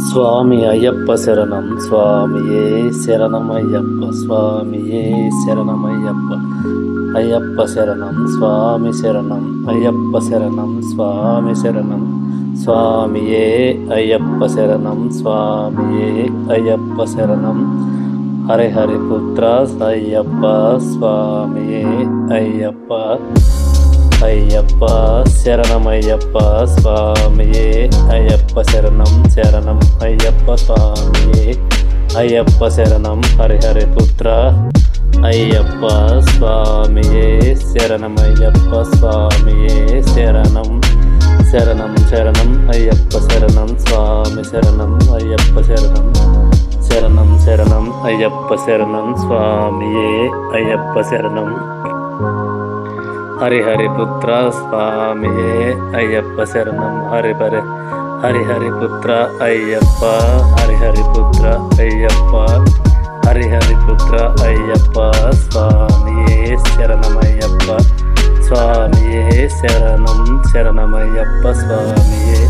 స్వామి అయ్యప్ప శరణం స్వామియే శరణమయ్యప్ప స్వామియే శరణమయ్యప్ప అయ్యప్ప శరణం స్వామి శరణం అయ్యప్ప శరణం స్వామి శరణం స్వామియే అయ్యప్ప శరణం స్వామియే అయ్యప్ప శరణం హరి హరి పుత్ర అయ్యప్ప స్వామియే అయ్యప్ప అయ్యప్ప శరణమయ్యప్ప స్వామియే అయ్యప్ప శరణం శరణం అయ్యప్ప స్వామియే అయ్యప్ప శరణం హరిహరి పుత్ర అయ్యప్ప స్వామియే శరణమయ్యప్ప స్వామియే శరణం శరణం శరణం అయ్యప్ప శరణం స్వామి శరణం అయ్యప్ప శరణం శరణం శరణం అయ్యప్ప శరణం స్వామియే అయ్యప్ప శరణం హరిహరి పుత్ర స్వామియే అయ్యప్ప శరణం హరిహరి పుత్ర అయ్యప్ప హరిహరి పుత్ర అయ్యప్ప హరిహరి పుత్ర అయ్యప్ప స్వామియే శరణమయ్యప్ప స్వామియే శరణం శరణమయ్యప్ప స్వామియే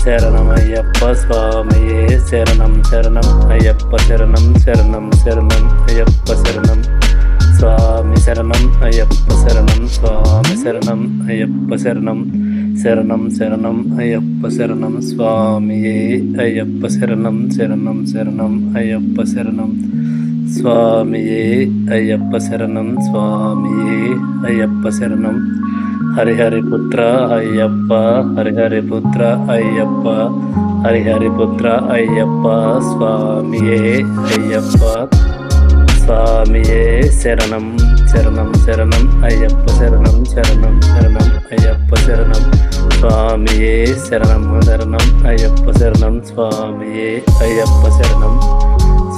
శరణమయ్యప్ప స్వామియే శరణం శరణం అయ్యప్ప శరణం శరణం శరణం అయ్యప్ప శరణం స్వామి శరణం అయ్యప్ప శరణం స్వామి శరణం అయ్యప్ప శరణం శరణం శరణం అయ్యప్ప శరణం స్వామియే అయ్యప్ప శరణం శరణం శరణం అయ్యప్ప శరణం స్వామియే అయ్యప్ప శరణం స్వామియే అయ్యప్ప శరణం హరిహరి పుత్ర అయ్యప్ప హరిహరి పుత్ర అయ్యప్ప హరిహరి పుత్ర అయ్యప్ప స్వామియే అయ్యప్ప స్వామియే శరణం శరణం శరణం అయ్యప్ప శరణం శరణం శరణం అయ్యప్ప శరణం స్వామియే శరణం శరణం అయ్యప్ప శరణం స్వామియే అయ్యప్ప శరణం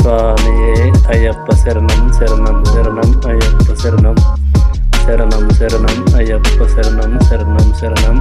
స్వామియే అయ్యప్ప శరణం శరణం శరణం అయ్యప్ప శరణం శరణం శరణం అయ్యప్ప శరణం శరణం శరణం